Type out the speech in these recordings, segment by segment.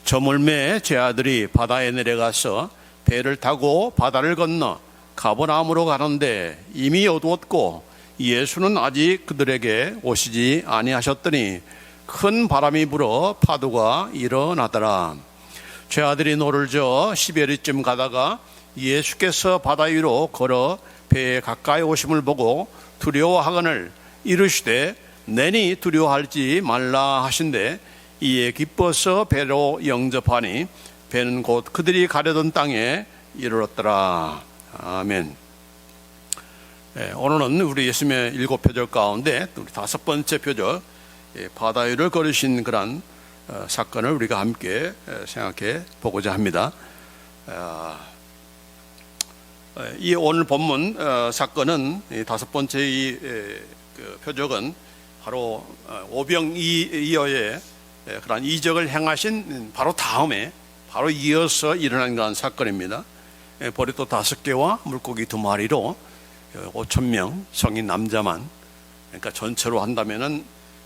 저물매 제 아들이 바다에 내려가서 배를 타고 바다를 건너 가버나움으로 가는데 이미 어두웠고 예수는 아직 그들에게 오시지 아니하셨더니 큰 바람이 불어 파도가 일어나더라. 제 아들이 노를 저어 시베리쯤 가다가 예수께서 바다 위로 걸어 배에 가까이 오심을 보고 두려워하거늘 이르시되 내니 두려워하지 말라 하신대 이에 기뻐서 배로 영접하니 배는 곧 그들이 가려던 땅에 이르렀더라. 아멘. 오늘은 우리 예수님의 7표적 가운데 우리 5번째 표적, 바다 위를 걸으신 그런 사건을 우리가 함께 생각해 보고자 합니다. 이 오늘 본문 사건은 5번째 이 표적은 바로 오병이어의 그런 이적을 행하신 바로 다음에 바로 이어서 일어난 그런 사건입니다. 보리또 5개와 물고기 2마리로 5,000명 성인 남자만, 그러니까 전체로 한다면은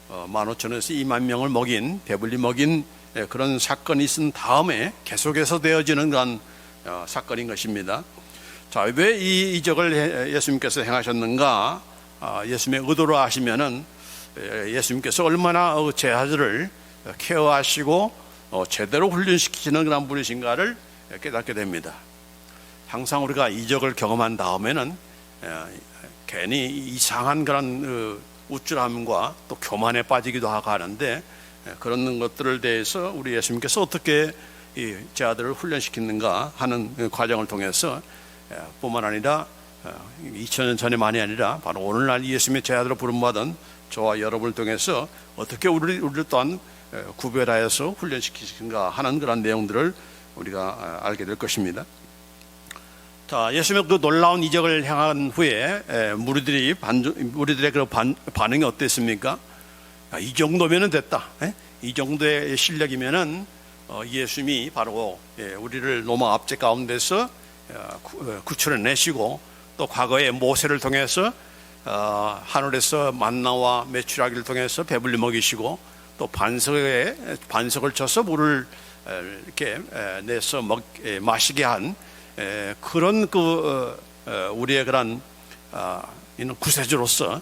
15,000에서 20,000명을 먹인, 배불리 먹인 그런 사건이 있은 다음에 계속해서 되어지는 그런 사건인 것입니다. 자, 왜 이 이적을 예수님께서 행하셨는가? 예수님의 의도로 하시면은 예수님께서 얼마나 제 아들을 케어하시고 제대로 훈련시키시는 그런 분이신가를 깨닫게 됩니다. 항상 우리가 이적을 경험한 다음에는 괜히 이상한 그런 우쭐함과 또 교만에 빠지기도 하고 하는데, 그런 것들을 대해서 우리 예수님께서 어떻게 제 아들을 훈련시키는가 하는 과정을 통해서 뿐만 아니라 2000년 전에만이 아니라 바로 오늘날 예수님의 제 아들로 부름받은 저와 여러분을 통해서 어떻게 우리를 또한 구별하여서 훈련시키신가 하는 그런 내용들을 우리가 알게 될 것입니다. 자, 예수님의 그 놀라운 이적을 행한 후에 무리들의 그 반응이 어땠습니까? 이 정도면은 됐다. 이 정도의 실력이면은 예수님이 바로 우리를 로마 압제 가운데서 구출해 내시고, 또 과거에 모세를 통해서 하늘에서 만나와 메추라기를 통해서 배불리 먹이시고, 또 반석을 쳐서 물을 이렇게 내서 마시게 한 그런 우리의 그런 이는 구세주로서,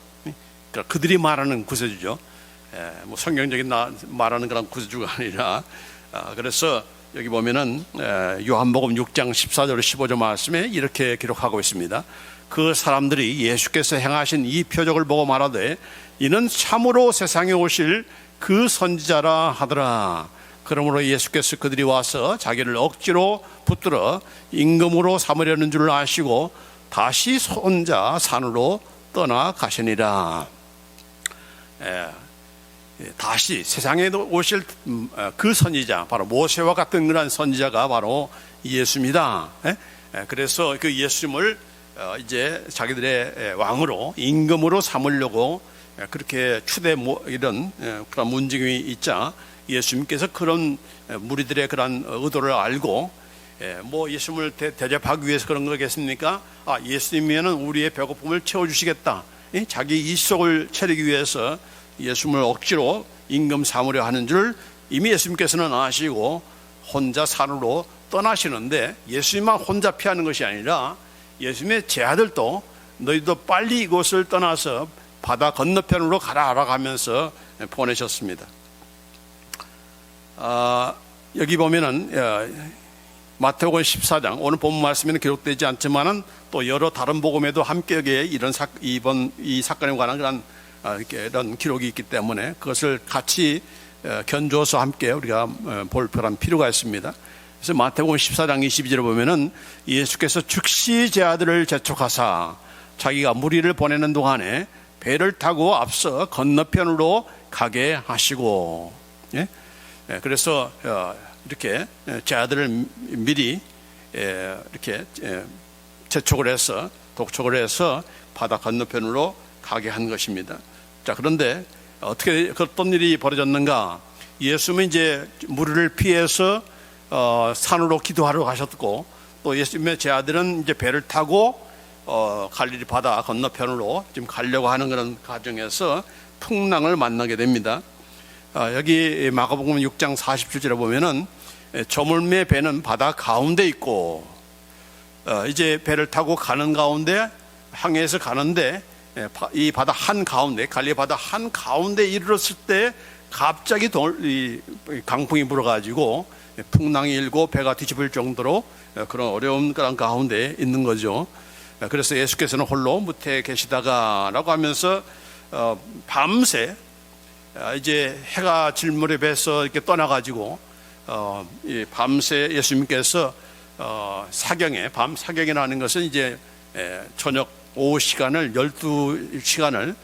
그러니까 그들이 말하는 구세주죠. 뭐 성경적인 말하는 그런 구세주가 아니라, 그래서 여기 보면은 요한복음 6장 14절 15절 말씀에 이렇게 기록하고 있습니다. 그 사람들이 예수께서 행하신 이 표적을 보고 말하되 이는 참으로 세상에 오실 그 선지자라 하더라. 그러므로 예수께서 그들이 와서 자기를 억지로 붙들어 임금으로 삼으려는 줄 아시고 다시 혼자 산으로 떠나가시니라. 다시 세상에 오실 그 선지자, 바로 모세와 같은 그런 선지자가 바로 예수입니다. 그래서 그 예수님을 이제 자기들의 왕으로, 임금으로 삼으려고 그렇게 이런 그런 문증이 있자 예수님께서 그런 무리들의 그런 의도를 알고 뭐 예수님을 대접하기 위해서 그런 거겠습니까? 예수님이면은 우리의 배고픔을 채워주시겠다. 자기 이속을 차리기 위해서 예수님을 억지로 임금 삼으려 하는 줄 이미 예수님께서는 아시고 혼자 산으로 떠나시는데, 예수님만 혼자 피하는 것이 아니라 예수님의 제 아들도 너희도 빨리 이곳을 떠나서 바다 건너편으로 가라 하면서 보내셨습니다. 여기 보면은 마태복음 14장, 오늘 본문 말씀에는 기록되지 않지만은 또 여러 다른 복음에도 함께 여기에 이번 이 사건에 관한 이런 기록이 있기 때문에 그것을 같이 견주어서 함께 우리가 볼 필요가 있습니다. 그래서 마태복음 14장 22절에 보면은 예수께서 즉시 제 아들을 재촉하사 자기가 무리를 보내는 동안에 배를 타고 앞서 건너편으로 가게 하시고, 그래서 이렇게 제 아들을 미리 이렇게 재촉을 해서 독촉을 해서 바다 건너편으로 가게 한 것입니다. 자, 그런데 어떻게 어떤 일이 벌어졌는가? 예수님은 이제 무리를 피해서 산으로 기도하러 가셨고, 또 예수님의 제 아들은 이제 배를 타고 갈릴리 바다 건너편으로 지금 가려고 하는 그런 과정에서 풍랑을 만나게 됩니다. 여기 마가복음 6장 47절에 보면은 저물매 배는 바다 가운데 있고, 이제 배를 타고 가는 가운데, 항해해서 가는데, 이 바다 한 가운데, 갈릴리 바다 한 가운데 이르렀을 때 갑자기 강풍이 불어가지고 풍랑이 일고 배가 뒤집을 정도로 그런 어려운 그런 가운데 있는 거죠. 그래서 예수께서는 홀로 무태에 계시다가라고 하면서 밤새 이제 해가 질 무렵에서 이렇게 떠나가지고 밤새 예수님께서 사경에, 밤 사경이라는 것은 이제 저녁 오후 시간을 12시간을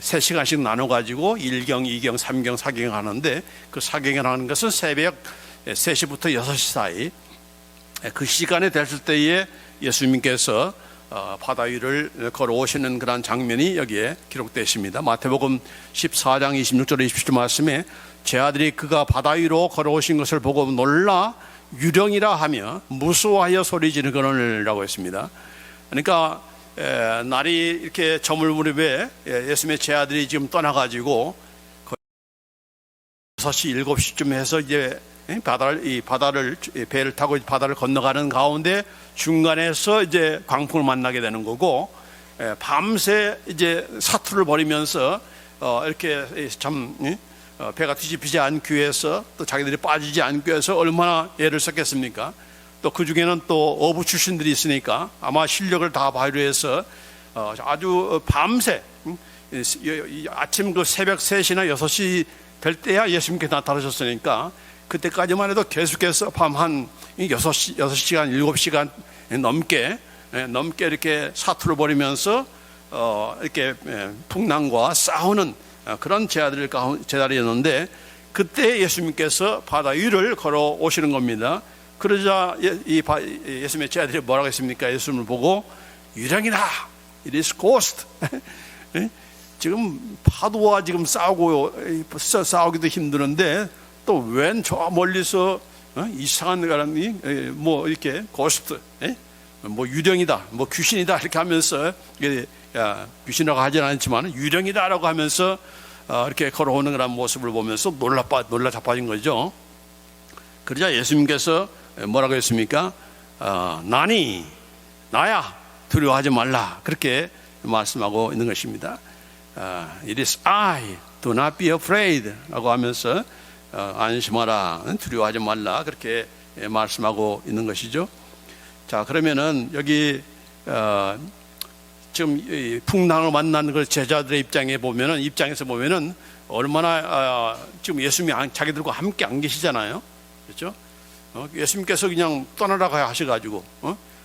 3시간씩 나눠가지고 1경, 2경, 3경, 4경 하는데, 그 사경이라는 것은 새벽 3시부터 6시 사이, 그 시간에 됐을 때에 예수님께서 바다 위를 걸어오시는 그런 장면이 여기에 기록되어 있습니다. 마태복음 14장 26절 27절 말씀에 제 아들이 그가 바다 위로 걸어오신 것을 보고 놀라 유령이라 하며 무서워하여 소리 지르거늘라고 했습니다. 그러니까 날이 이렇게 저물 무렵에 예수님의 제 아들이 지금 떠나가지고 6시 7시쯤 해서 이제 배를 타고 바다를 건너가는 가운데 중간에서 이제 광풍을 만나게 되는 거고, 밤새 이제 사투를 벌이면서 이렇게 참 배가 뒤집히지 않기 위해서, 또 자기들이 빠지지 않기 위해서 얼마나 애를 썼겠습니까? 또 그 중에는 또 어부 출신들이 있으니까 아마 실력을 다 발휘해서 아주 밤새 아침 그 새벽 3시나 6시 될 때야 예수님께 나타나셨으니까 그때까지만 해도 계속해서 밤 한 6시간 7시간 넘게 이렇게 사투를 벌이면서 이렇게 풍랑과 싸우는 그런 제자리였는데, 그때 예수님께서 바다 위를 걸어오시는 겁니다. 그러자 예수님의 제자들이 뭐라고 했습니까? 예수님을 보고 유령이다, it is ghost. 지금 파도와 지금 싸우기도 힘드는데 또 웬 저 멀리서 이상한 사람이 뭐 이렇게 고스트, 뭐 유령이다, 뭐 귀신이다 이렇게 하면서, 귀신이라고 하지는 않지만 유령이다라고 하면서 이렇게 걸어오는 그런 모습을 보면서 놀라 자빠진 거죠. 그러자 예수님께서 뭐라고 했습니까? 나야, 두려워하지 말라, 그렇게 말씀하고 있는 것입니다. It is I, do not be afraid 라고 하면서 안심하라, 두려워하지 말라, 그렇게 말씀하고 있는 것이죠. 자, 그러면은 여기 지금 풍랑을 만난 그 제자들의 입장에서 보면은 얼마나 지금 예수님이 자기들과 함께 안 계시잖아요, 그렇죠? 예수님께서 그냥 떠나라고 하셔가지고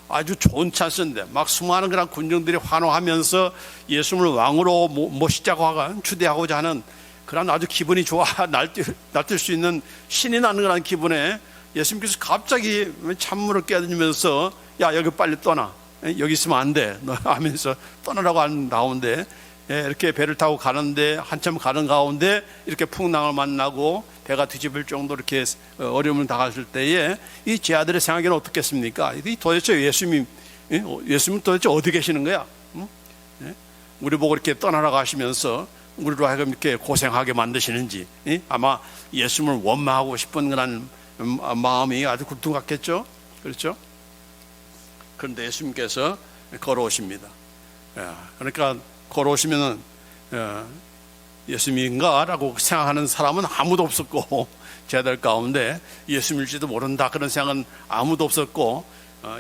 아주 좋은 찬스인데 막 수많은 그런 군중들이 환호하면서 예수님을 왕으로 모시자고 추대하고자 하는 그런 아주 기분이 좋아 날뛸 수 있는 신이 나는 그런 기분에 예수님께서 갑자기 찬물을 깨어들면서 야, 여기 빨리 떠나, 여기 있으면 안 돼 하면서 떠나라고 하는 가운데, 이렇게 배를 타고 가는데 한참 가는 가운데 이렇게 풍랑을 만나고 배가 뒤집을 정도로 이렇게 어려움을 당했을 때에 이 제 아들의 생각에는 어떻겠습니까? 도대체 예수님 도대체 어디 계시는 거야? 우리 보고 이렇게 떠나라고 하시면서 우리로 하여금 이렇게 고생하게 만드시는지, 아마 예수님을 원망하고 싶은 그런 마음이 아주 굴뚝같겠죠, 그렇죠? 그런데 예수님께서 걸어오십니다. 그러니까 걸어오시면은 예수님인가라고 생각하는 사람은 아무도 없었고, 제자들 가운데 예수님일지도 모른다 그런 생각은 아무도 없었고,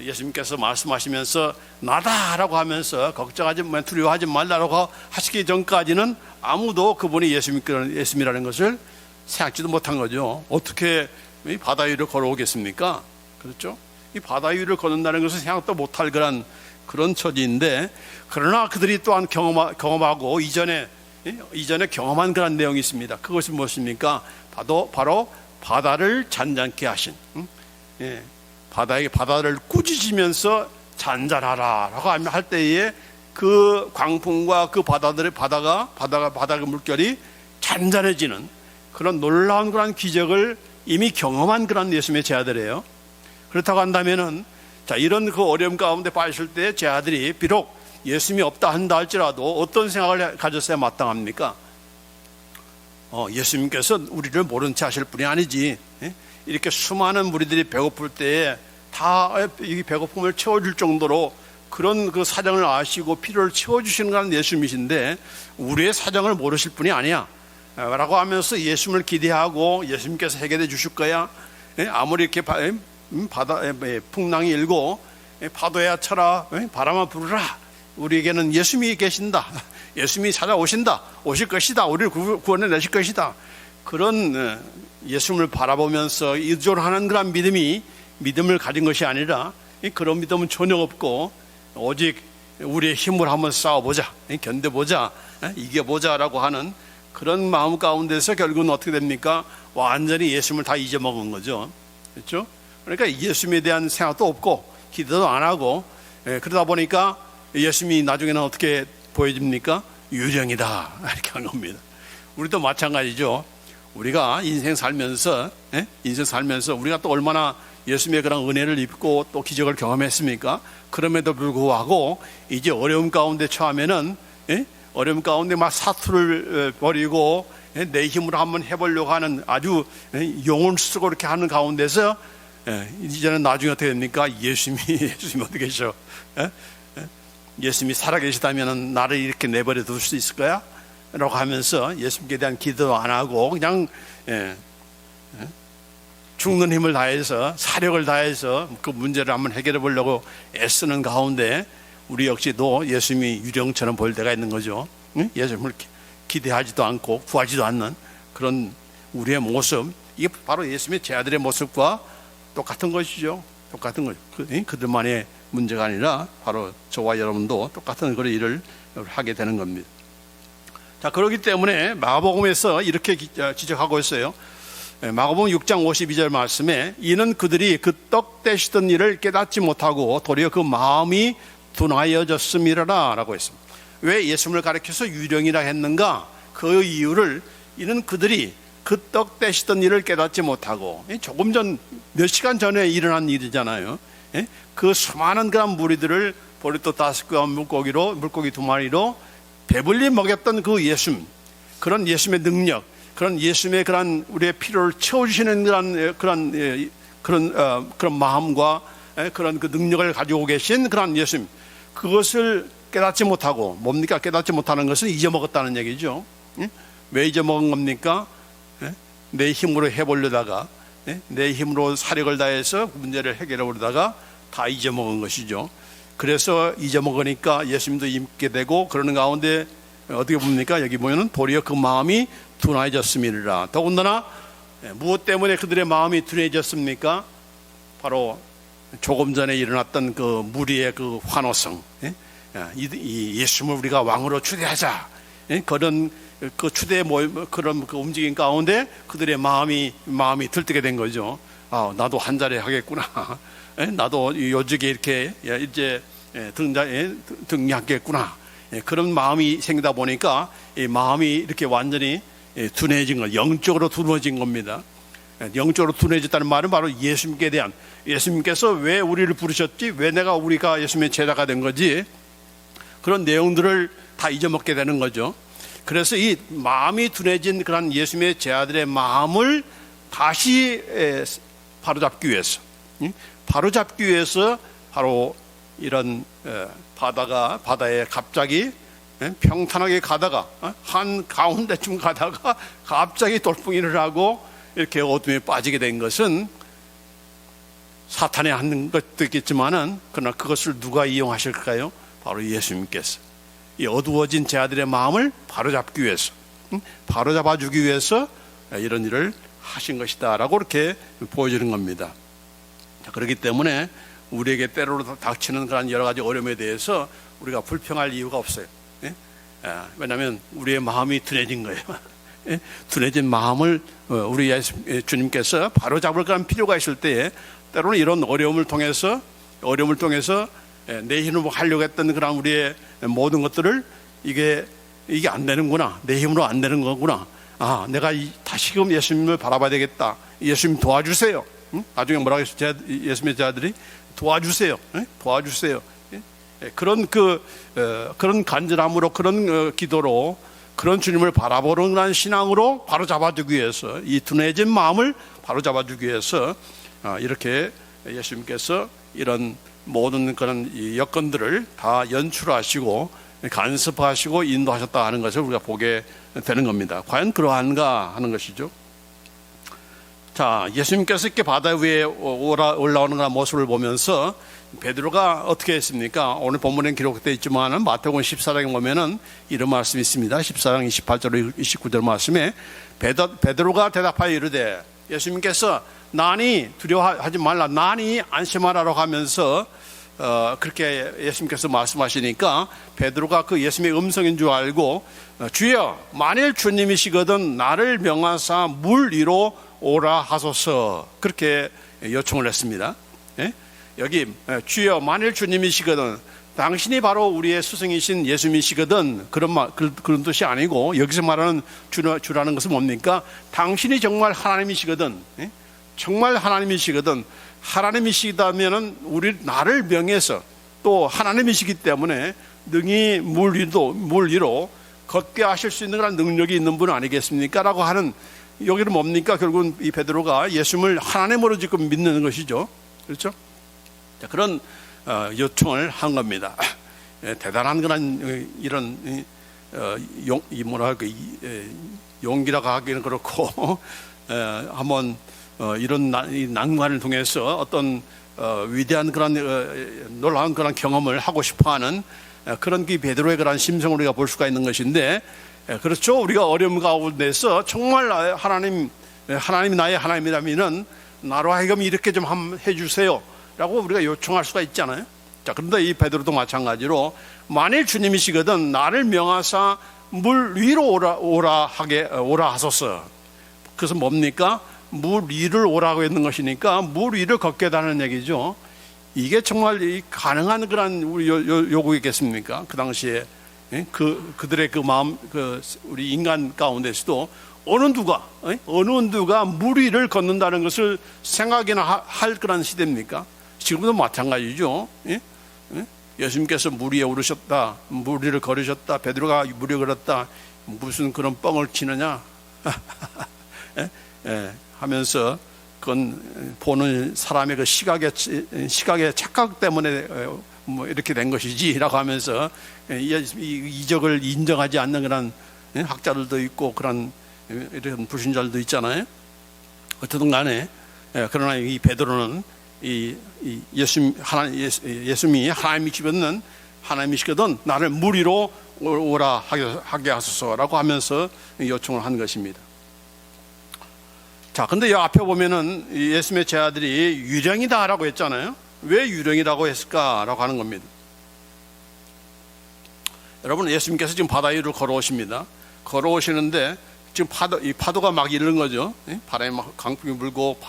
예수님께서 말씀하시면서 나다라고 하면서 걱정하지 마, 두려워하지 말라라고 하시기 전까지는 아무도 그분이 예수님이라는 것을 생각지도 못한 거죠. 어떻게 이 바다 위를 걸어오겠습니까? 그렇죠? 이 바다 위를 걷는다는 것을 생각도 못할 그런 처지인데, 그러나 그들이 또한 경험하고 이전에 경험한 그런 내용이 있습니다. 그것이 무엇입니까? 바로 바다를 잔잔케 하신, 바다를 꾸짖으면서 잔잔하라라고 할 때에 그 광풍과 그 바다가 물결이 잔잔해지는 그런 놀라운 그런 기적을 이미 경험한 그런 예수님의 제자들이에요. 그렇다고 한다면은, 자, 이런 그 어려움 가운데 빠졌을 때 제자들이 비록 예수님이 없다 한다 할지라도 어떤 생각을 가졌어야 마땅합니까? 예수님께서 우리를 모른 채 하실 분이 아니지, 이렇게 수많은 무리들이 배고플 때에 다 이 배고픔을 채워줄 정도로 그런 그 사정을 아시고 필요를 채워주시는 건 예수님이신데 우리의 사정을 모르실 분이 아니야 라고 하면서 예수님을 기대하고 예수님께서 해결해 주실 거야. 아무리 이렇게 바다 풍랑이 일고 파도야 쳐라 바람아 부르라 우리에게는 예수님이 계신다. 예수님이 찾아오신다. 오실 것이다. 우리를 구원해 내실 것이다. 그런 예수님을 바라보면서 의존하는 그런 믿음을 가진 것이 아니라 그런 믿음은 전혀 없고 오직 우리의 힘을 한번 싸워보자, 견뎌보자, 이겨보자라고 하는 그런 마음 가운데서 결국은 어떻게 됩니까? 완전히 예수님을 다 잊어먹은 거죠. 그렇죠? 그러니까 예수님에 대한 생각도 없고 기도도 안 하고 그러다 보니까 예수님이 나중에는 어떻게 보여집니까? 유령이다 이렇게 한 겁니다. 우리도 마찬가지죠. 우리가 인생 살면서 우리가 또 얼마나 예수님의 그런 은혜를 입고 또 기적을 경험했습니까? 그럼에도 불구하고 이제 어려움 가운데 처하면은 어려움 가운데 막 사투를 벌이고 내 힘으로 한번 해보려고 하는 아주 용을 쓰고 이렇게 하는 가운데서 이제는 나중에 어떻게 됩니까? 예수님이 어떻게 계셔? 예수님이 살아계시다면 나를 이렇게 내버려 둘 수 있을 거야? 라고 하면서 예수님께 대한 기도 안 하고 그냥 죽는 힘을 다해서 사력을 다해서 그 문제를 한번 해결해 보려고 애쓰는 가운데 우리 역시도 예수님이 유령처럼 보일 때가 있는 거죠. 예수님을 기대하지도 않고 구하지도 않는 그런 우리의 모습, 이게 바로 예수님의 제 아들의 모습과 똑같은 것이죠. 똑같은 것. 그들만의 문제가 아니라 바로 저와 여러분도 똑같은 그런 일을 하게 되는 겁니다. 자, 그렇기 때문에 마가복음에서 이렇게 지적하고 있어요. 마가복음 6장 52절 말씀에 이는 그들이 그 떡 떼시던 일을 깨닫지 못하고 도리어 그 마음이 둔하여졌음이라 라고 했습니다. 왜 예수님을 가리켜서 유령이라 했는가? 그 이유를 이는 그들이 그 떡 떼시던 일을 깨닫지 못하고 조금 전 몇 시간 전에 일어난 일이잖아요. 그 수많은 그런 무리들을 보리떡 5개와 물고기 2마리로 배불리 먹였던 그 예수님, 그런 예수님의 능력, 그런 예수님의 그런 우리의 필요를 채워주시는 그런 마음과 그런 그 능력을 가지고 계신 그런 예수님, 그것을 깨닫지 못하고 뭡니까? 깨닫지 못하는 것은 잊어먹었다는 얘기죠. 왜 잊어먹은 겁니까? 내 힘으로 해보려다가 내 힘으로 사력을 다해서 문제를 해결해 보려다가 다 잊어먹은 것이죠. 그래서 잊어먹으니까 예수님도 잊게 되고 그러는 가운데 어떻게 봅니까? 여기 보면은 도리어 그 마음이 둔해졌음이라. 더군다나 무엇 때문에 그들의 마음이 둔해졌습니까? 바로 조금 전에 일어났던 그 무리의 그 환호성, 이 예수님을 우리가 왕으로 추대하자, 그런 그 추대 그런 그 움직임 가운데 그들의 마음이 들뜨게 된 거죠. 아, 나도 한 자리 하겠구나. 나도 요직에 이렇게 이제 등장하겠구나. 그런 마음이 생기다 보니까 이 마음이 이렇게 완전히 둔해진 거, 영적으로 둔해진 겁니다. 영적으로 둔해졌다는 말은 바로 예수님께 대한, 예수님께서 왜 우리를 부르셨지, 왜 우리가 예수님의 제자가 된 거지, 그런 내용들을 다 잊어먹게 되는 거죠. 그래서 이 마음이 둔해진 그런 예수님의 제자들의 마음을 다시 바로잡기 위해서 바로 이런 바다에 갑자기 평탄하게 가다가 한 가운데쯤 가다가 갑자기 돌풍이를 하고 이렇게 어둠에 빠지게 된 것은 사탄이 하는 것도 있겠지만은 그러나 그것을 누가 이용하실까요? 바로 예수님께서 이 어두워진 제자들의 마음을 바로잡기 위해서, 바로잡아주기 위해서 이런 일을 하신 것이다라고 이렇게 보여주는 겁니다. 그렇기 때문에 우리에게 때로로 닥치는 그런 여러 가지 어려움에 대해서 우리가 불평할 이유가 없어요. 왜냐하면 우리의 마음이 둔해진 거예요. 둔해진 마음을 우리 주님께서 바로잡을 그런 필요가 있을 때에 때로는 이런 어려움을 통해서 내 힘으로 하려고 했던 그런 우리의 모든 것들을 이게 안 되는구나, 내 힘으로 안 되는 거구나, 아, 내가 다시금 예수님을 바라봐야 되겠다, 예수님 도와주세요. 나중에 뭐라고 했어요? 예수님의 제자들이 도와주세요. 그런 간절함으로, 그런 기도로 그런 주님을 바라보는 그런 신앙으로 바로 잡아주기 위해서, 이 둔해진 마음을 바로 잡아주기 위해서 이렇게 예수님께서 이런 모든 그런 여건들을 다 연출하시고 간섭하시고 인도하셨다 하는 것을 우리가 보게 되는 겁니다. 과연 그러한가 하는 것이죠. 자, 예수님께서 이렇게 바다 위에 올라오는 그런 모습을 보면서 베드로가 어떻게 했습니까? 오늘 본문에 기록되어 있지만 마태복음 14장에 보면은 이런 말씀이 있습니다. 14장 28절 29절 말씀에 베드로가 대답하여 이르되, 예수님께서 나니 두려워하지 말라, 나니 안심하라라고 하면서 그렇게 예수님께서 말씀하시니까 베드로가 그 예수님의 음성인 줄 알고 주여 만일 주님이시거든 나를 명하사 물 위로 오라 하소서, 그렇게 요청을 했습니다. 예? 여기 주여 만일 주님이시거든, 당신이 바로 우리의 스승이신 예수님이시거든, 그런 뜻이 아니고 여기서 말하는 주라는 것은 뭡니까? 당신이 정말 하나님이시거든, 예? 정말 하나님이시거든, 하나님이시다면은 나를 명해서 또 하나님이시기 때문에 능히 물 위로 걷게 하실 수 있는 그런 능력이 있는 분 아니겠습니까? 라고 하는, 여기는 뭡니까? 결국은 이 베드로가 예수님을 하나님으로 지금 믿는 것이죠. 그렇죠? 자, 그런 요청을 한 겁니다. 대단한 그런 이런 용기라고 하기는 그렇고 한번 이런 난관을 통해서 어떤 위대한 그런 놀라운 그런 경험을 하고 싶어하는 그런 베드로의 그런 심성을 우리가 볼 수가 있는 것인데, 그렇죠. 우리가 어려움 가운데서 정말 하나님이 나의 하나님이라면은 나로 하여금 이렇게 좀 해주세요 라고 우리가 요청할 수가 있잖아요. 자, 그런데 이 베드로도 마찬가지로 만일 주님이시거든 나를 명하사 물 위로 오라 하소서. 그래서 뭡니까? 물 위를 오라고 했는 것이니까 물 위를 걷게 하는 얘기죠. 이게 정말 가능한 그런 우리 요구이겠습니까? 그 당시에 그들의 그 마음, 우리 인간 가운데서도 어느 누가 물 위를 걷는다는 것을 생각이나 할 그런 시대입니까? 지금도 마찬가지죠. 예수님께서 물 위에 오르셨다, 물 위를 걸으셨다, 베드로가 물 위에 걸었다, 무슨 그런 뻥을 치느냐 하면서 그건 보는 사람의 그 시각의 착각 때문에 뭐 이렇게 된 것이지라고 하면서 이적을 인정하지 않는 그런 학자들도 있고 그런 이런 불신자들도 있잖아요. 어쨌든 간에 그러나 이 베드로는 예수님이 하나님이시거든, 하나님이시거든 나를 물 위로 오라 하게 하소서라고 하면서 요청을 한 것입니다. 자, 근데 이 앞에 보면은 예수님의 제자들이 유령이다라고 했잖아요. 왜 유령이라고 했을까라고 하는 겁니다. 여러분, 예수님께서 지금 바다 위로 걸어오십니다. 걸어오시는데 지금 이 파도가 막 이르는 거죠. 바람이 막 강풍이 불고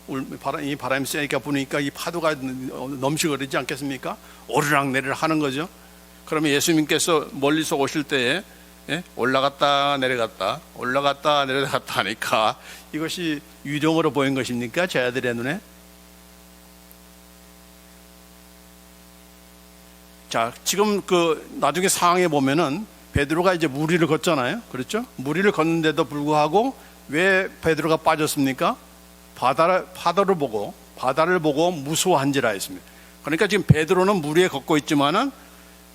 이 바람이 세니까 부니까 이 파도가 넘치거리지 않겠습니까? 오르락내리락 하는 거죠. 그러면 예수님께서 멀리서 오실 때에 올라갔다 내려갔다 하니까 이것이 유령으로 보인 것입니까? 제자들의 눈에? 자, 지금 나중에 상황에 보면은 베드로가 이제 물 위를 걷잖아요. 그렇죠? 물 위를 걷는데도 불구하고 왜 베드로가 빠졌습니까? 바다를 보고 무서워한지라 했습니다. 그러니까 지금 베드로는 물 위에 걷고 있지만은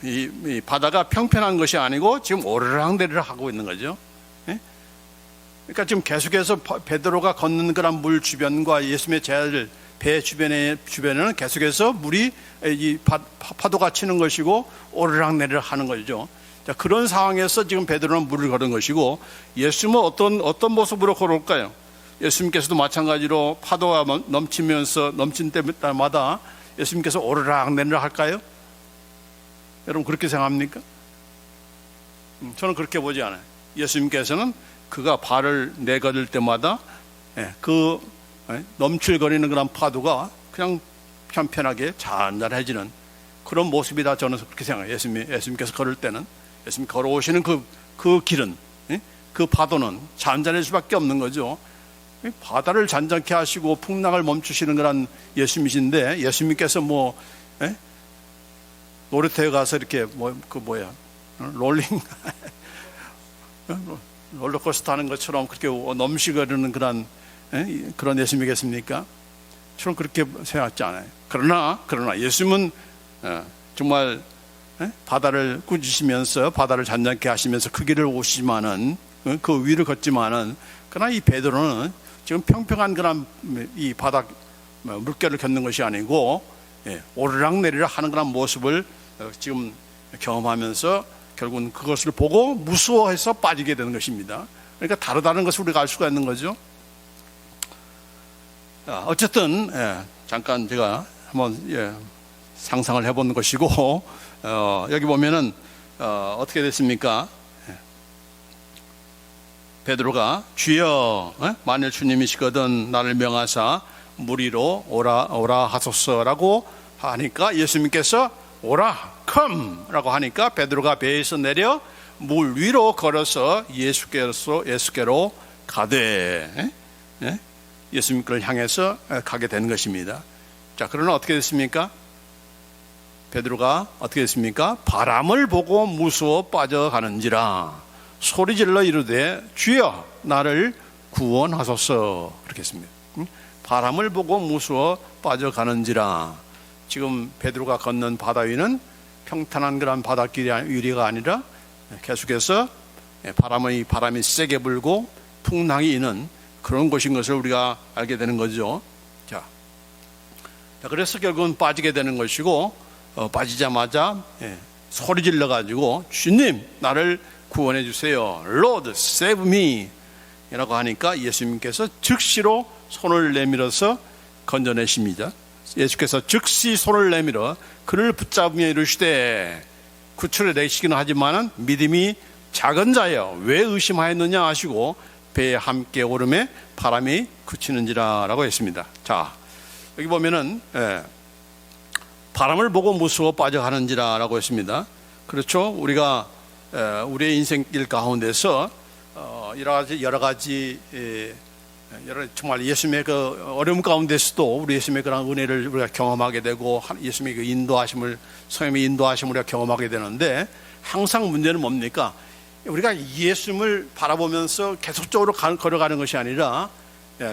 이 바다가 평평한 것이 아니고 지금 오르락내리락 하고 있는 거죠. 그러니까 지금 계속해서 베드로가 걷는 그런 물 주변과 예수님의 제자들 배 주변에는 계속해서 물이 이 파도가 치는 것이고 오르락내리락 하는 거죠. 자, 그런 상황에서 지금 베드로는 물을 걸은 것이고, 예수님은 어떤 모습으로 걸어올까요? 예수님께서도 마찬가지로 파도가 넘친 때마다 예수님께서 오르락내리락 할까요? 여러분 그렇게 생각합니까? 저는 그렇게 보지 않아요. 예수님께서는 그가 발을 내걸을 때마다 넘칠거리는 그런 파도가 그냥 편편하게 잔잔해지는 그런 모습이다, 저는 그렇게 생각해요. 예수님께서 걸을 때는, 예수님 걸어오시는 그 길은, 그 파도는 잔잔할 수밖에 없는 거죠. 바다를 잔잔케 하시고 풍랑을 멈추시는 그런 예수님이신데, 예수님께서 놀이터에 가서 이렇게 롤링 롤러코스터 하는 것처럼 그렇게 넘시거리는 그런 예수님이겠습니까? 저는 그렇게 생각하지 않아요. 그러나 예수님은 정말 바다를 꾸짖으시면서 바다를 잔잔케 하시면서 그 길을 오시지만은 그 위를 걷지만은 그러나 이 베드로는 지금 평평한 그런 이 바닥 물결을 겪는 것이 아니고 오르락내리락 하는 그런 모습을 지금 경험하면서 결국은 그것을 보고 무서워해서 빠지게 되는 것입니다. 그러니까 다르다는 것을 우리가 알 수가 있는 거죠. 어쨌든 잠깐 제가 한번 상상을 해본 것이고 여기 보면은 어떻게 됐습니까? 베드로가 주여 만일 주님이시거든 나를 명하사 물 위로 오라 하소서라고 하니까 예수님께서 오라 컴라고 하니까 베드로가 배에서 내려 물 위로 걸어서 예수께로 가되 예수님을 향해서 가게 되는 것입니다. 자, 그러나 어떻게 됐습니까? 베드로가 어떻게 됐습니까? 바람을 보고 무서워 빠져가는지라 소리질러 이르되 주여 나를 구원하소서 그렇게 했습니다. 바람을 보고 무서워 빠져가는지라. 지금 베드로가 걷는 바다 위는 평탄한 그런 바닷길이 아니라 계속해서 바람이 세게 불고 풍랑이 있는 그런 곳인 것을 우리가 알게 되는 거죠. 자, 그래서 결국은 빠지게 되는 것이고 빠지자마자 소리 질러 가지고 주님 나를 구원해 주세요. Lord save me 이라고 하니까 예수님께서 즉시로 손을 내밀어서 건져내십니다. 예수께서 즉시 손을 내밀어 그를 붙잡으며 이르시되 구출해 내시기는 하지만은 믿음이 작은 자여 왜 의심하였느냐 하시고 배에 함께 오름에 바람이 그치는지라 라고 했습니다. 자, 여기 보면은 바람을 보고 무서워 빠져가는지라 라고 했습니다. 그렇죠. 우리가 우리의 인생길 가운데서 여러 가지 정말 예수님의 그 어려움 가운데서도 우리 예수님의 그런 은혜를 우리가 경험하게 되고 예수님의 그 인도하심을 성령의 인도하심을 우리가 경험하게 되는데 항상 문제는 뭡니까? 우리가 예수님을 바라보면서 계속적으로 걸어가는 것이 아니라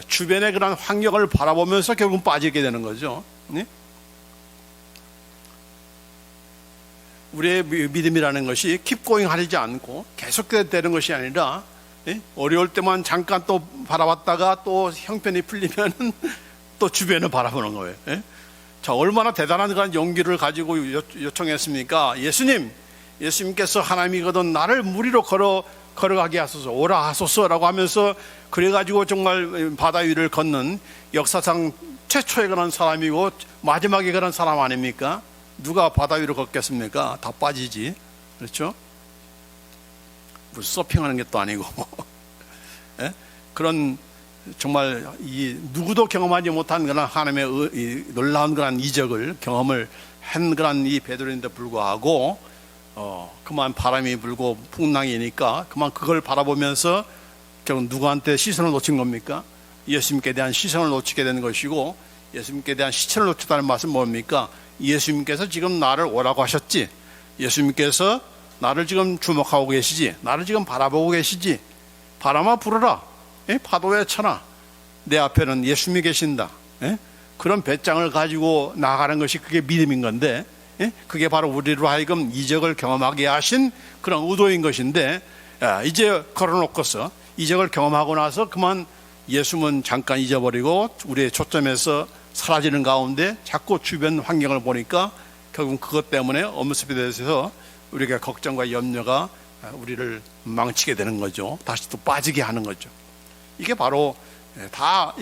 주변의 그런 환경을 바라보면서 결국 빠지게 되는 거죠. 우리의 믿음이라는 것이 킵고잉 하지 않고 계속되는 것이 아니라 어려울 때만 잠깐 또 바라봤다가 또 형편이 풀리면 또 주변을 바라보는 거예요. 자, 얼마나 대단한 그런 용기를 가지고 요청했습니까? 예수님께서 하나님이거든 나를 물 위로 걸어가게 하소서 오라 하소서라고 하면서 그래가지고 정말 바다 위를 걷는 역사상 최초의 그런 사람이고 마지막에 그런 사람 아닙니까? 누가 바다 위로 걷겠습니까? 다 빠지지. 그렇죠? 무슨 서핑하는 게 또 아니고 그런 정말 누구도 경험하지 못한 그런 하나님의 놀라운 그런 이적을 경험을 한 그런 이 베드로인데 불구하고 그만 바람이 불고 풍랑이니까 그만 그걸 바라보면서 결국 누구한테 시선을 놓친 겁니까? 예수님께 대한 시선을 놓치게 되는 것이고 예수님께 대한 시선을 놓쳤다는 말은 뭡니까? 예수님께서 지금 나를 오라고 하셨지. 예수님께서 나를 지금 주목하고 계시지. 나를 지금 바라보고 계시지. 바람아 불어라. 파도에 쳐라. 내 앞에는 예수님이 계신다. 그런 배짱을 가지고 나아가는 것이 그게 믿음인 건데 그게 바로 우리로 하여금 이적을 경험하게 하신 그런 의도인 것인데 이제 걸어놓고서 이적을 경험하고 나서 그만 예수님은 잠깐 잊어버리고 우리의 초점에서 사라지는 가운데 자꾸 주변 환경을 보니까 결국 그것 때문에 엄습에 대해서 우리가 걱정과 염려가 우리를 망치게 되는 거죠. 다시 또 빠지게 하는 거죠. 이게 바로 다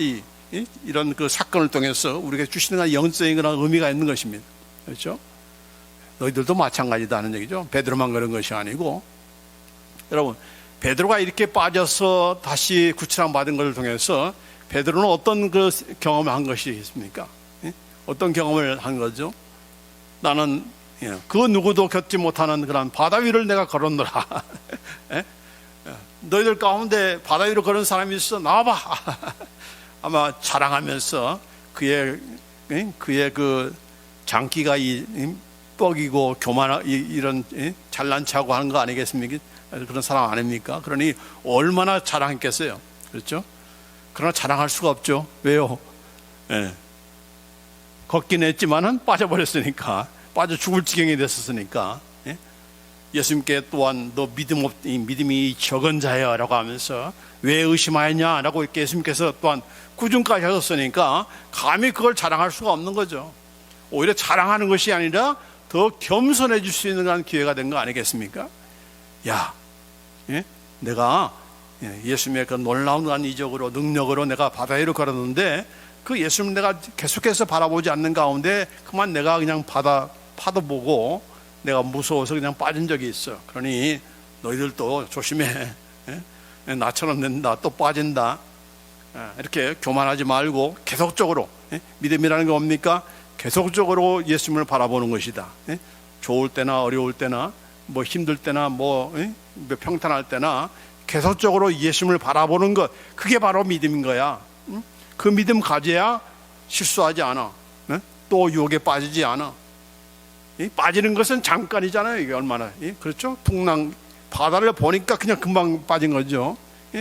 이런 그 사건을 통해서 우리가 주시는 영적인 그런 의미가 있는 것입니다. 그렇죠? 너희들도 마찬가지다 하는 얘기죠. 베드로만 그런 것이 아니고 여러분 베드로가 이렇게 빠져서 다시 구출함 받은 것을 통해서 베드로는 어떤 그 경험을 한 것이 있습니까? 어떤 경험을 한 거죠? 나는 그 누구도 겪지 못하는 그런 바다 위를 내가 걸었노라. 너희들 가운데 바다 위로 걸은 사람이 있어 나와봐. 아마 자랑하면서 그의 그 장기가 뻐기고 교만하고 이런 잘난 체하고 하는 거 아니겠습니까? 그런 사람 아닙니까? 그러니 얼마나 자랑했겠어요. 그렇죠? 그러나 자랑할 수가 없죠. 왜요? 예. 걷긴 했지만은 빠져버렸으니까, 빠져 죽을 지경이 됐었으니까. 예? 예수님께 또한 너 믿음이 적은 자야라고 하면서 왜 의심하였냐라고 이렇게 예수님께서 또한 꾸중까지 하셨으니까 감히 그걸 자랑할 수가 없는 거죠. 오히려 자랑하는 것이 아니라 더 겸손해질 수 있는 그런 기회가 된 거 아니겠습니까? 야, 예? 내가 예수님의 그 놀라운 그런 이적으로 능력으로 내가 바다 위로 걸었는데 그 예수님 내가 계속해서 바라보지 않는 가운데 그만 내가 그냥 바다 파도 보고 내가 무서워서 그냥 빠진 적이 있어. 그러니 너희들도 조심해. 예? 나처럼 된다 또 빠진다. 이렇게 교만하지 말고 계속적으로, 믿음이라는 게 뭡니까? 계속적으로 예수님을 바라보는 것이다. 좋을 때나 어려울 때나 뭐 힘들 때나 뭐 평탄할 때나 계속적으로 예수님을 바라보는 것, 그게 바로 믿음인 거야. 그 믿음 가져야 실수하지 않아. 또 유혹에 빠지지 않아. 빠지는 것은 잠깐이잖아요. 이게 얼마나, 그렇죠? 풍랑 바다를 보니까 그냥 금방 빠진 거죠.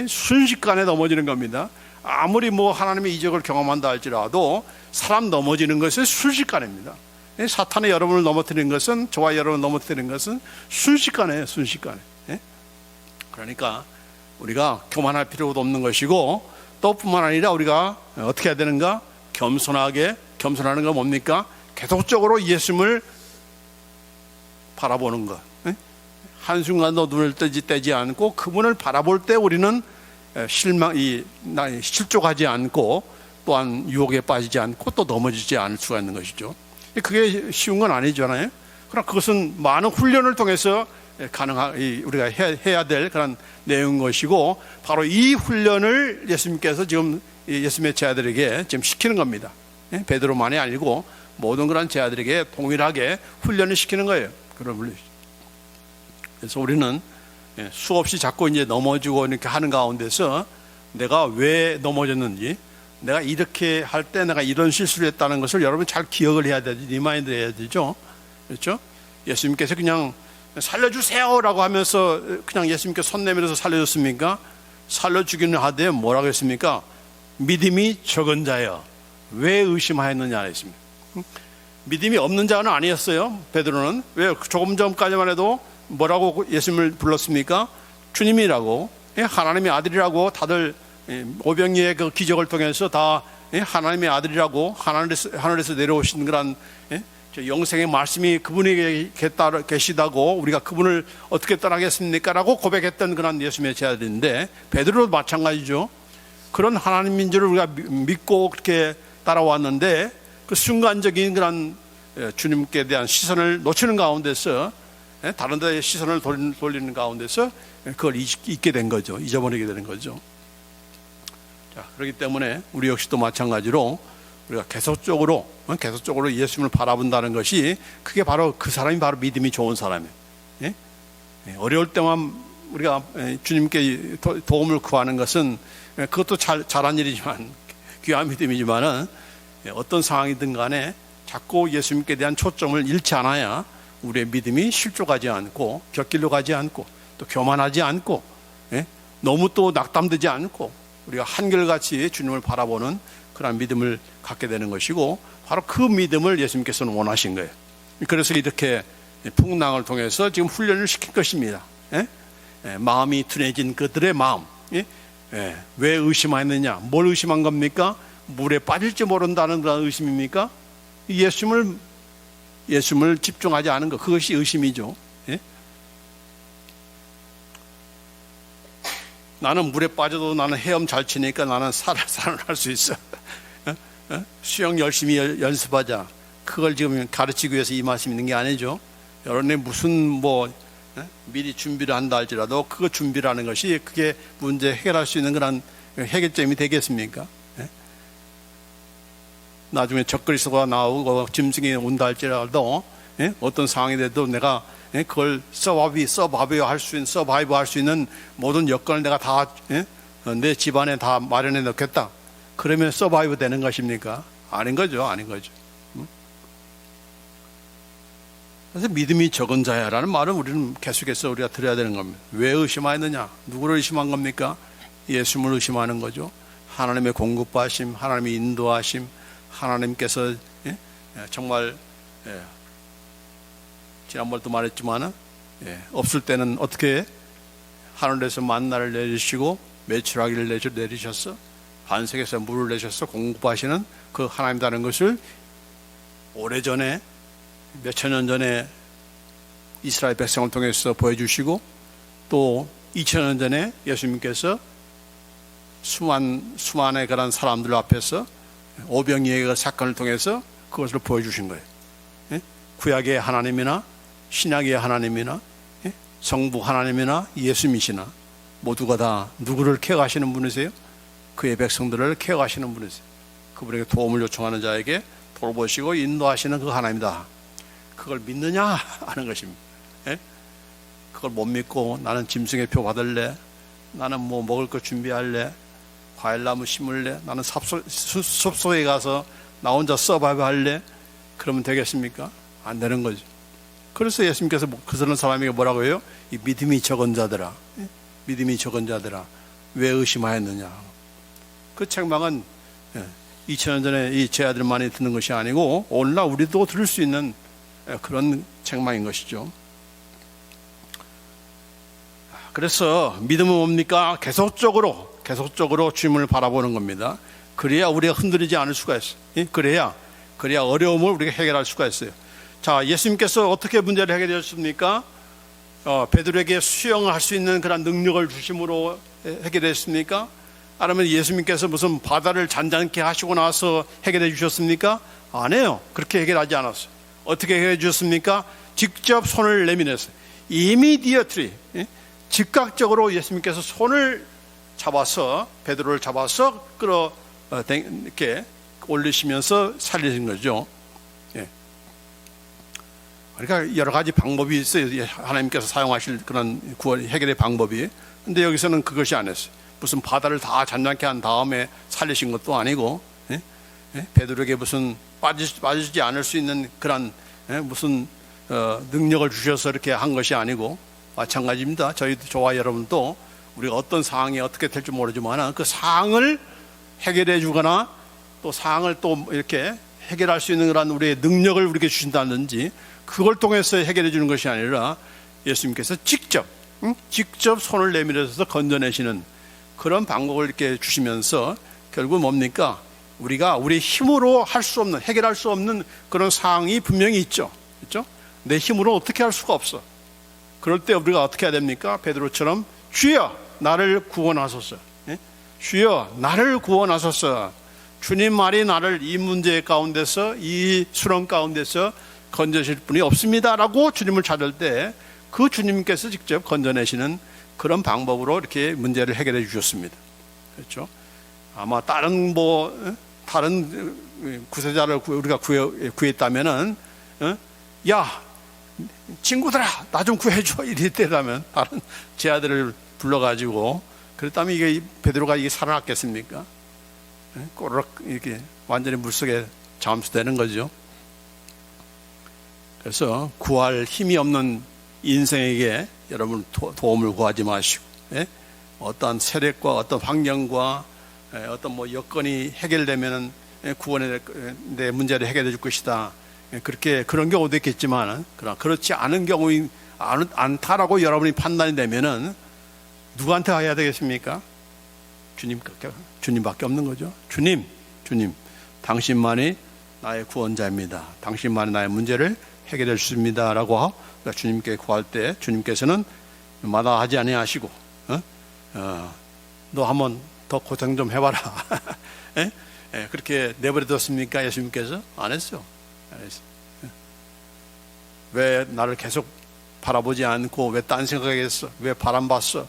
순식간에 넘어지는 겁니다. 아무리 뭐 하나님의 이적을 경험한다 할지라도 사람 넘어지는 것은 순식간입니다. 사탄의 여러분을 넘어뜨리는 것은, 저와 여러분을 넘어뜨리는 것은 순식간이에요. 순식간에. 그러니까 우리가 교만할 필요도 없는 것이고, 또 뿐만 아니라 우리가 어떻게 해야 되는가? 겸손하는 건 뭡니까? 계속적으로 예수님을 바라보는 것. 한순간도 눈을 떼지 않고 그분을 바라볼 때 우리는 실족하지 않고 또한 유혹에 빠지지 않고 또 넘어지지 않을 수가 있는 것이죠. 그게 쉬운 건 아니잖아요. 그러나 그것은 많은 훈련을 통해서 우리가 해야 될 그런 내용인 것이고, 바로 이 훈련을 예수님께서 지금 예수님의 제자들에게 지금 시키는 겁니다. 베드로만이 아니고 모든 그런 제자들에게 동일하게 훈련을 시키는 거예요. 그래서 우리는 수없이 자꾸 이제 넘어지고 이렇게 하는 가운데서 내가 왜 넘어졌는지, 내가 이렇게 할 때 내가 이런 실수를 했다는 것을 여러분 잘 기억을 해야 되죠. 리마인드 해야 되죠. 그렇죠? 예수님께서 그냥 살려주세요라고 하면서 그냥 예수님께 손 내밀어서 살려줬습니까? 살려주기는 하되 뭐라고 했습니까? 믿음이 적은 자여 왜 의심하였느냐 했습니다. 믿음이 없는 자는 아니었어요. 베드로는. 왜? 조금 전까지만 해도 뭐라고 예수님을 불렀습니까? 주님이라고, 하나님의 아들이라고. 다들 오병이의 그 기적을 통해서 다 하나님의 아들이라고, 하늘에서 내려오신 그런 영생의 말씀이 그분에게 계시다고, 우리가 그분을 어떻게 떠나겠습니까? 라고 고백했던 그런 예수님의 제자들인데, 베드로도 마찬가지죠. 그런 하나님인 줄을 우리가 믿고 그렇게 따라왔는데, 그 순간적인 그런 주님께 대한 시선을 놓치는 가운데서, 다른 데에 시선을 돌리는 가운데서 그걸 잊게 된 거죠. 잊어버리게 되는 거죠. 자, 그렇기 때문에 우리 역시도 마찬가지로 우리가 계속적으로 예수님을 바라본다는 것이, 그게 바로 그 사람이 바로 믿음이 좋은 사람이에요. 어려울 때만 우리가 주님께 도움을 구하는 것은 그것도 잘한 일이지만, 귀한 믿음이지만은 어떤 상황이든 간에 자꾸 예수님께 대한 초점을 잃지 않아야 우리의 믿음이 실족하지 않고 곁길로 가지 않고 또 교만하지 않고 너무 또 낙담되지 않고 우리가 한결같이 주님을 바라보는 그런 믿음을 갖게 되는 것이고, 바로 그 믿음을 예수님께서는 원하신 거예요. 그래서 이렇게 풍랑을 통해서 지금 훈련을 시킨 것입니다. 마음이 둔해진 그들의 마음, 왜 의심하였느냐? 뭘 의심한 겁니까? 물에 빠질지 모른다는 그런 의심입니까? 예수님을 집중하지 않은 것, 그것이 의심이죠. 나는 물에 빠져도 나는 헤엄 잘 치니까 나는 살아날 수 있어. 수영 열심히 연습하자. 그걸 지금 가르치기 위해서 이 말씀이 있는 게 아니죠. 여러분이 무슨 미리 준비를 한다 할지라도 그 준비라는 것이 그게 문제 해결할 수 있는 그런 해결점이 되겠습니까? 나중에 적그리스도가 나오고 짐승이 온다 할지라도 어떤 상황이 돼도 내가 그걸 서바이브 할 수 있는 모든 여건을 내가 다 내 집안에 다 마련해 놓겠다. 그러면 서바이브 되는 것입니까? 아닌 거죠. 그래서 믿음이 적은 자야라는 말은 우리는 계속해서 우리가 들어야 되는 겁니다. 왜 의심하였느냐? 누구를 의심한 겁니까? 예수님을 의심하는 거죠. 하나님의 공급하심, 하나님의 인도하심, 하나님께서 정말 지난번에도 말했지만 없을 때는 어떻게 하늘에서 만나를 내리시고 메추라기를 내리셨어? 반석에서 물을 내셔서 공급하시는 그 하나님이라는 것을 오래전에 몇천 년 전에 이스라엘 백성을 통해서 보여주시고 또 2000년 전에 예수님께서 수많은 그런 사람들 앞에서 오병이의 사건을 통해서 그것을 보여주신 거예요. 구약의 하나님이나 신약의 하나님이나 성부 하나님이나 예수님이시나 모두가 다 누구를 케어하시는 분이세요? 그의 백성들을 케어하시는 분이세요. 그분에게 도움을 요청하는 자에게 돌보시고 인도하시는 그 하나님이다. 그걸 믿느냐 하는 것입니다. 그걸 못 믿고 나는 짐승의 표 받을래, 나는 뭐 먹을 거 준비할래, 과일나무 심을래, 나는 숲속에 가서 나 혼자 서바이브 할래, 그러면 되겠습니까? 안 되는 거죠. 그래서 예수님께서 그런 사람에게 뭐라고 해요? 이 믿음이 적은 자들아, 믿음이 적은 자들아, 왜 의심하였느냐. 그 책망은 2000년 전에 이 제자들만이 듣는 것이 아니고 오늘날 우리도 들을 수 있는 그런 책망인 것이죠. 그래서 믿음은 뭡니까? 계속적으로 주님을 바라보는 겁니다. 그래야 우리가 흔들리지 않을 수가 있어요. 그래야 어려움을 우리가 해결할 수가 있어요. 자, 예수님께서 어떻게 문제를 해결하셨습니까? 베드로에게 수영을 할 수 있는 그런 능력을 주심으로 해결했습니까? 아니면 예수님께서 무슨 바다를 잔잔케 하시고 나서 해결해 주셨습니까? 아니에요. 그렇게 해결하지 않았어요. 어떻게 해결해 주셨습니까? 직접 손을 내밀었어요. 이미디어트리, 즉각적으로 예수님께서 손을 잡아서 베드로를 잡아서 이렇게 올리시면서 살리신 거죠. 그러니까 여러 가지 방법이 있어요. 하나님께서 사용하실 그런 구원 해결의 방법이. 근데 여기서는 그것이 아니었어요. 무슨 바다를 다 잔잔케 한 다음에 살리신 것도 아니고, 베드로에게 무슨 빠지지 않을 수 있는 그런 무슨 능력을 주셔서 이렇게 한 것이 아니고, 마찬가지입니다. 저와 여러분도 우리가 어떤 상황이 어떻게 될지 모르지만 그 상황을 해결해 주거나 또 상황을 또 이렇게 해결할 수 있는 그런 우리의 능력을 우리에게 주신다든지 그걸 통해서 해결해 주는 것이 아니라 예수님께서 직접 손을 내밀어서 건져내시는 그런 방법을 이렇게 주시면서 결국 뭡니까? 우리가 우리 힘으로 할 수 없는, 해결할 수 없는 그런 상황이 분명히 있죠. 그렇죠? 내 힘으로 어떻게 할 수가 없어. 그럴 때 우리가 어떻게 해야 됩니까? 베드로처럼 주여 나를 구원하소서. 주여 나를 구원하소서. 주님 말이 나를 이 문제 가운데서, 이 수렁 가운데서 건져실 분이 없습니다라고 주님을 찾을 때 그 주님께서 직접 건져내시는 그런 방법으로 이렇게 문제를 해결해 주셨습니다. 그렇죠? 아마 다른 구세자를 우리가 구했다면은, 야, 친구들아, 나 좀 구해줘. 이랬다면 다른 제 아들을 불러가지고 그랬다면 이게 베드로가 이게 살아났겠습니까? 꼬르륵 이렇게 완전히 물속에 잠수되는 거죠. 그래서 구할 힘이 없는 인생에게 여러분 도움을 구하지 마시고, 어떠한 세력과 어떤 환경과 어떤 여건이 해결되면은 구원의 문제를 해결해 줄 것이다. 그런 경우도 있겠지만, 그러나 그렇지 않은 경우인 않다라고 여러분이 판단이 되면은 누구한테 가야 되겠습니까? 주님밖에 없는 거죠. 주님, 당신만이 나의 구원자입니다. 당신만이 나의 문제를 해결해 주십니다라고 주님께 구할 때 주님께서는 마다하지 아니하시고, 너 한번 더 고생 좀 해봐라. 그렇게 내버려뒀습니까? 예수님께서 안 했어요. 왜 나를 계속 바라보지 않고 왜 딴 생각했어? 왜 바람 봤어?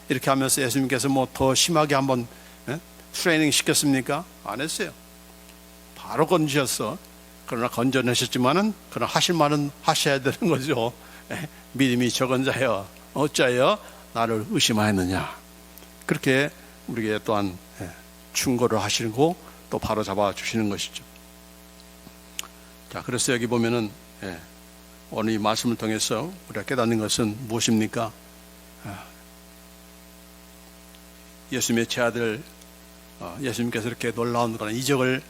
이렇게 하면서 예수님께서 더 심하게 한번 트레이닝 시켰습니까? 안 했어요. 바로 건지셨어. 그러나 건져내셨지만은 그러나 하실 말은 하셔야 되는 거죠. 믿음이 적은 자여 어찌하여 나를 의심하였느냐. 그렇게 우리에게 또한 충고를 하시고 또 바로 잡아 주시는 것이죠. 자, 그래서 여기 보면은 오늘 이 말씀을 통해서 우리가 깨닫는 것은 무엇입니까? 예수님의 제자들, 예수님께서 이렇게 놀라운 그런 이적을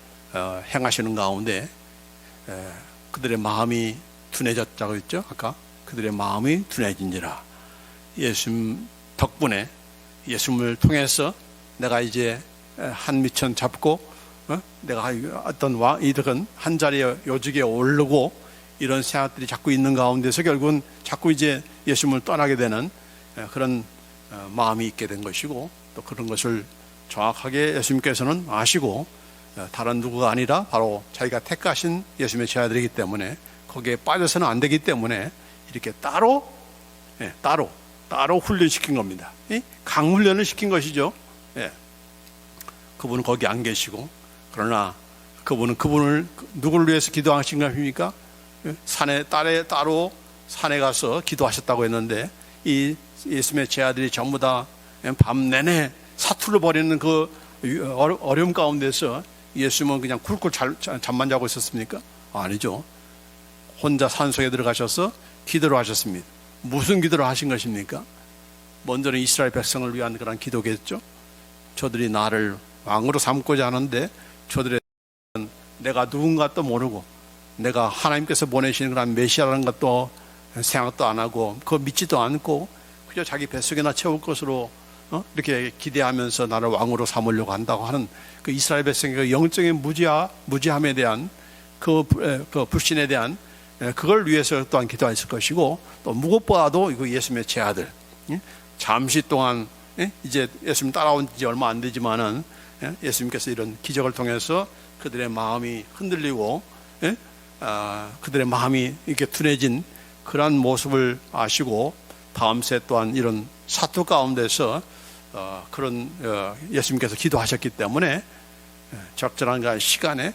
행하시는 가운데 그들의 마음이 둔해졌다고 했죠. 아까 그들의 마음이 둔해진지라. 예수님 덕분에, 예수님을 통해서 내가 이제 한 미천 잡고 내가 어떤 이들은 한 자리에 요직에 오르고 이런 생각들이 자꾸 있는 가운데서 결국은 자꾸 이제 예수님을 떠나게 되는 그런 마음이 있게 된 것이고, 또 그런 것을 정확하게 예수님께서는 아시고 다른 누구가 아니라 바로 자기가 택하신 예수님의 제자들이기 때문에 거기에 빠져서는 안 되기 때문에 이렇게 따로 훈련시킨 겁니다. 강훈련을 시킨 것이죠. 그분은 거기 안 계시고, 그러나 그분을 누구를 위해서 기도하신 것입니까? 산에 따로 산에 가서 기도하셨다고 했는데, 이 예수님의 제자들이 전부 다 밤 내내 사투를 벌이는 그 어려움 가운데서 예수님은 그냥 쿨쿨 잠만 자고 있었습니까? 아니죠. 혼자 산속에 들어가셔서 기도를 하셨습니다. 무슨 기도를 하신 것입니까? 먼저는 이스라엘 백성을 위한 그런 기도겠죠. 저들이 나를 왕으로 삼고자 하는데 저들의 내가 누군가도 모르고 내가 하나님께서 보내시는 그런 메시아라는 것도 생각도 안 하고 그거 믿지도 않고 그저 자기 뱃속에나 채울 것으로 이렇게 기대하면서 나를 왕으로 삼으려고 한다고 하는 그 이스라엘 백성의 그 영적인 무지함에 대한 그 불신에 대한 그걸 위해서 또한 기도했을 것이고, 또 무엇보다도 이거 예수님의 제자들 잠시 동안 이제 예수님 따라온 지 얼마 안 되지만은 예수님께서 이런 기적을 통해서 그들의 마음이 흔들리고 그들의 마음이 이렇게 둔해진 그러한 모습을 아시고 다음 세 또한 이런 사투 가운데서 그런 예수님께서 기도하셨기 때문에 적절한 그 시간에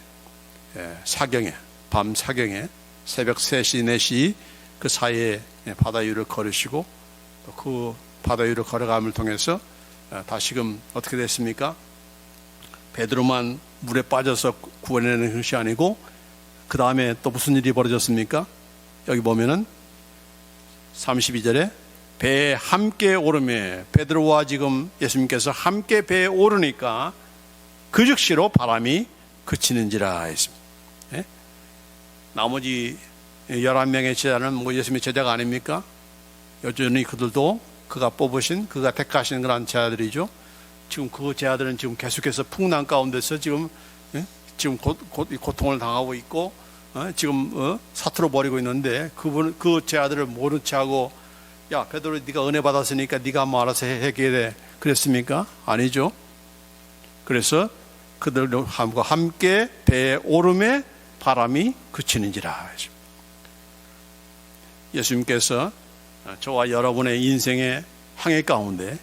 사경에 밤 사경에 새벽 3시 4시 그 사이에 바다 위를 걸으시고 또 그 바다 위를 걸어감을 통해서 다시금 어떻게 됐습니까? 베드로만 물에 빠져서 구원해내는 것이 아니고 그 다음에 또 무슨 일이 벌어졌습니까? 여기 보면은 32절에 배에 함께 오르매, 베드로와 지금 예수님께서 함께 배에 오르니까 그 즉시로 바람이 그치는지라 했습니다. 나머지 11명의 제자는 뭐 예수님의 제자가 아닙니까? 여전히 그들도 그가 뽑으신, 그가 택하신 그런 제자들이죠. 지금 그 제자들은 지금 계속해서 풍랑 가운데서 지금 고통을 당하고 있고 지금 사투로 벌이고 있는데 그 제자들을 모른 채하고 야 베드로 네가 은혜 받았으니까 네가 뭐 알아서 해결해 그랬습니까? 아니죠. 그래서 그들과 함께 배에 오름에 바람이 그치는지라. 예수님께서 저와 여러분의 인생의 항해 가운데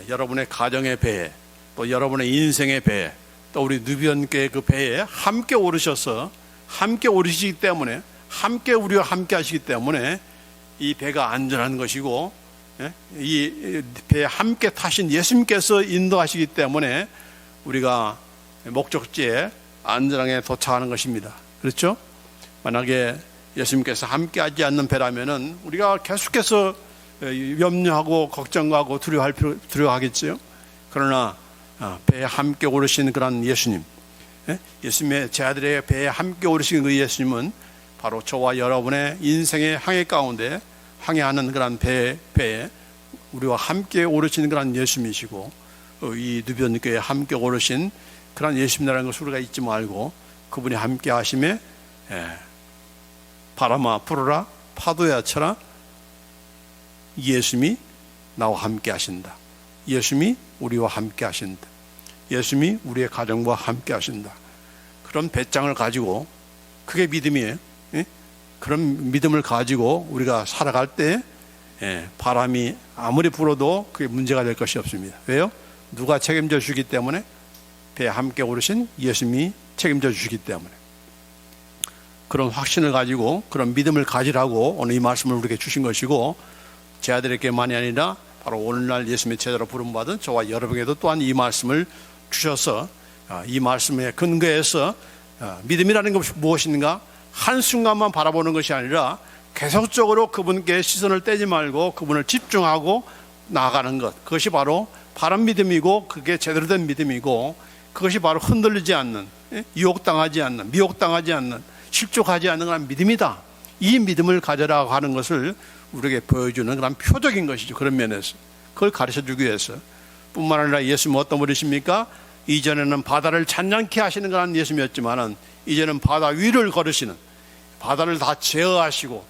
여러분의 가정의 배에 또 여러분의 인생의 배에 또 우리 누비언교의 그 배에 함께 오르셔서 함께 오르시기 때문에 함께 우리와 함께 하시기 때문에 이 배가 안전한 것이고 이 배에 함께 타신 예수님께서 인도하시기 때문에 우리가 목적지에 안전하게 도착하는 것입니다. 그렇죠? 만약에 예수님께서 함께 하지 않는 배라면은 우리가 계속해서 염려하고 걱정하고 두려워하겠죠. 그러나 배에 함께 오르신 그런 예수님, 예수님의 제자들의 배에 함께 오르신 그 예수님은 바로 저와 여러분의 인생의 항해 가운데 항해하는 그런 배에 우리와 함께 오르신 그런 예수님이시고 이 누비언교회에 함께 오르신 그런 예수님이라는 것을 우리가 잊지 말고 그분이 함께 하심에 바람아 불어라 파도야 쳐라 예수님이 나와 함께 하신다. 예수님이 우리와 함께 하신다. 예수님이 우리의 가정과 함께 하신다. 그런 배짱을 가지고 그게 믿음이에요. 그런 믿음을 가지고 우리가 살아갈 때 바람이 아무리 불어도 그게 문제가 될 것이 없습니다. 왜요? 누가 책임져 주기 때문에 배에 함께 오르신 예수님이 책임져 주시기 때문에 그런 확신을 가지고 그런 믿음을 가지라고 오늘 이 말씀을 우리에게 주신 것이고 제자들에게만이 아니라 바로 오늘날 예수님의 제자로 부름받은 저와 여러분에게도 또한 이 말씀을 주셔서 이 말씀에 근거해서 믿음이라는 것이 무엇인가 한순간만 바라보는 것이 아니라 계속적으로 그분께 시선을 떼지 말고 그분을 집중하고 나아가는 것, 그것이 바로 바른 믿음이고 그게 제대로 된 믿음이고 그것이 바로 흔들리지 않는, 유혹당하지 않는, 미혹당하지 않는, 실족하지 않는 그런 믿음이다. 이 믿음을 가져라고 하는 것을 우리에게 보여주는 그런 표적인 것이죠. 그런 면에서 그걸 가르쳐주기 위해서. 뿐만 아니라 예수님은 어떤 분이십니까? 이전에는 바다를 잔잔케 하시는 그런 예수님이었지만은 이제는 바다 위를 걸으시는, 바다를 다 제어하시고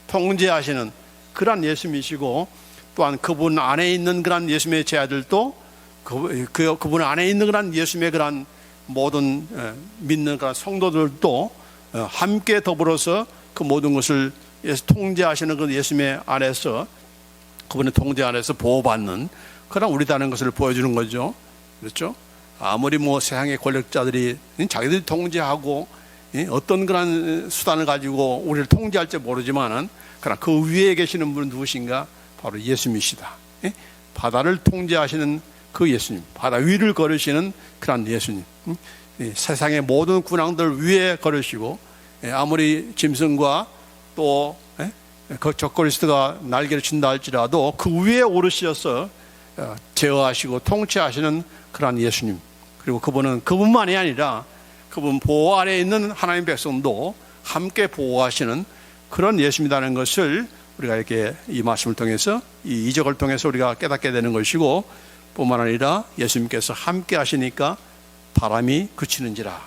통제하시는 그런 예수님이시고, 또한 그분 안에 있는 그런 예수님의 제자들도 그분 안에 있는 그런 예수님의 그런 모든 믿는 그런 성도들도 함께 더불어서 그 모든 것을 통제하시는 그 예수님의 안에서, 그분의 통제 안에서 보호받는 그런 우리다는 것을 보여주는 거죠. 그렇죠? 아무리 세상의 권력자들이 자기들이 통제하고 어떤 그런 수단을 가지고 우리를 통제할지 모르지만은, 그러나 그 위에 계시는 분은 누구신가? 바로 예수님이시다. 바다를 통제하시는 그 예수님, 바다 위를 걸으시는 그런 예수님, 세상의 모든 군왕들 위에 걸으시고, 아무리 짐승과 또 그 적그리스도가 날개를 친다 할지라도 그 위에 오르셔서 제어하시고 통치하시는 그런 예수님, 그리고 그분은 그분만이 아니라 그분 보호 아래에 있는 하나님 백성도 함께 보호하시는 그런 예수님이라는 것을 우리가 이렇게 이 말씀을 통해서, 이 이적을 통해서 우리가 깨닫게 되는 것이고, 뿐만 아니라 예수님께서 함께 하시니까 바람이 그치는지라.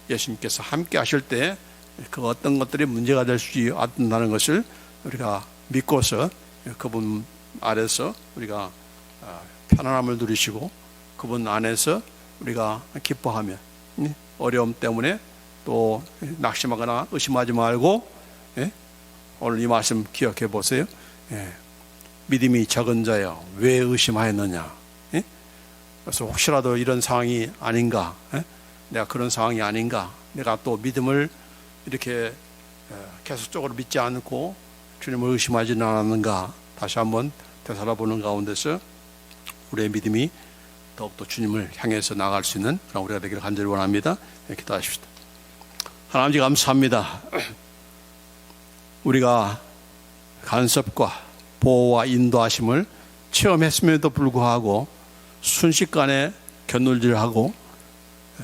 예수님께서 함께 하실 때 그 어떤 것들이 문제가 될 수 없다는 것을 우리가 믿고서 그분 아래서 우리가 편안함을 누리시고 그분 안에서 우리가 기뻐하며, 어려움 때문에 또 낙심하거나 의심하지 말고, 오늘 이 말씀 기억해 보세요. 믿음이 적은 자여 왜 의심하였느냐. 그래서 혹시라도 이런 상황이 아닌가, 내가 그런 상황이 아닌가, 내가 또 믿음을 이렇게 계속적으로 믿지 않고 주님을 의심하지는 않았는가, 다시 한번 되살아보는 가운데서 우리의 믿음이 더욱더 주님을 향해서 나아갈 수 있는 그런 우리가 되기를 간절히 원합니다. 기도하십시다. 하나님 감사합니다. 우리가 간섭과 보호와 인도하심을 체험했음에도 불구하고 순식간에 견눈질하고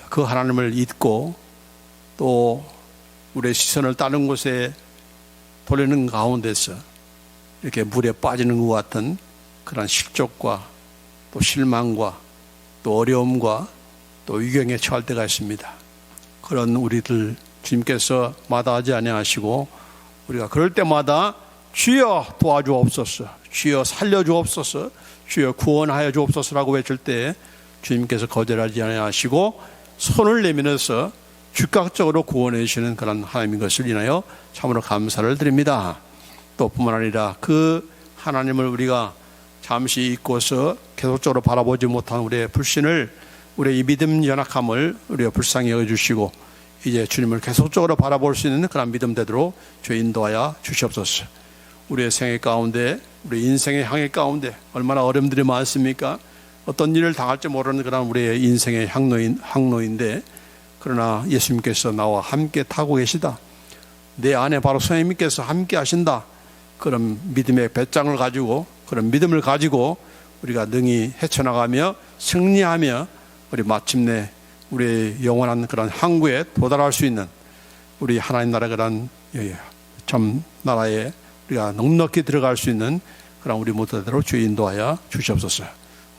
그 하나님을 잊고 또 우리의 시선을 다른 곳에 돌리는 가운데서 이렇게 물에 빠지는 것 같은 그런 실족과 또 실망과 또 어려움과 또 위경에 처할 때가 있습니다. 그런 우리들 주님께서 마다하지 아니하시고 우리가 그럴 때마다 주여 도와주옵소서, 주여 살려주옵소서, 주여 구원하여 주옵소서라고 외칠 때 주님께서 거절하지 아니하시고 손을 내밀어서 즉각적으로 구원해 주시는 그런 하나님인 것을 인하여 참으로 감사를 드립니다. 또 뿐만 아니라 그 하나님을 우리가 잠시 잊고서 계속적으로 바라보지 못한 우리의 불신을, 우리의 이 믿음 연약함을 우리가 불쌍히 여겨주시고 이제 주님을 계속적으로 바라볼 수 있는 그런 믿음 되도록 주 인도하여 주시옵소서. 우리의 생애 가운데, 우리 인생의 향해 가운데 얼마나 어려움들이 많습니까? 어떤 일을 당할지 모르는 그런 우리의 인생의 항로인데, 그러나 예수님께서 나와 함께 타고 계시다, 내 안에 바로 성령님께서 함께 하신다, 그런 믿음의 배짱을 가지고, 그런 믿음을 가지고 우리가 능히 헤쳐나가며 승리하며 우리 마침내 우리의 영원한 그런 항구에 도달할 수 있는 우리 하나님 나라 그런 참 나라에 우리가 넉넉히 들어갈 수 있는 그런 우리 모두대로 주 인도하여 주시옵소서.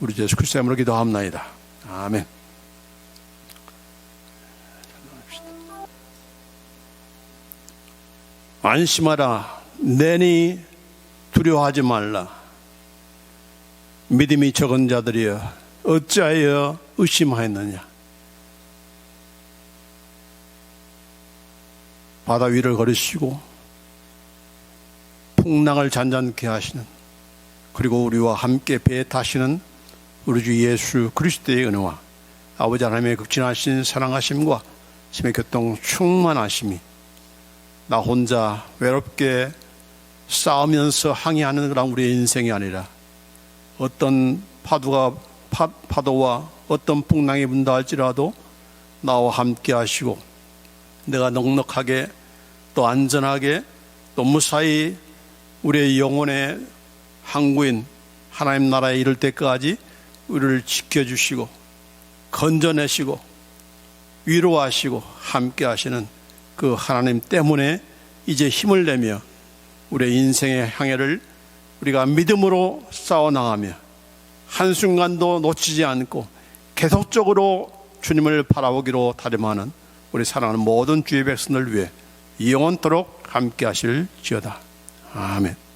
우리 예수 그리스도의 이름으로 기도합나이다. 아멘. 안심하라, 내니 두려워하지 말라. 믿음이 적은 자들이여 어찌하여 의심하였느냐. 바다 위를 걸으시고 풍랑을 잔잔케 하시는, 그리고 우리와 함께 배에 타시는 우리 주 예수 그리스도의 은혜와 아버지 하나님의 극진하신 사랑하심과 심의 교통 충만하심이 나 혼자 외롭게 싸우면서 항해하는 그런 우리의 인생이 아니라 어떤 파도와 어떤 풍랑이 분다 할지라도 나와 함께 하시고 내가 넉넉하게 또 안전하게 또 무사히 우리의 영혼의 항구인 하나님 나라에 이를 때까지 우리를 지켜주시고 건져내시고 위로하시고 함께 하시는 그 하나님 때문에 이제 힘을 내며 우리의 인생의 항해를 우리가 믿음으로 싸워나가며 한순간도 놓치지 않고 계속적으로 주님을 바라보기로 다짐하는 우리 사랑하는 모든 주의 백성을 위해 영원토록 함께 하실지어다. 아멘.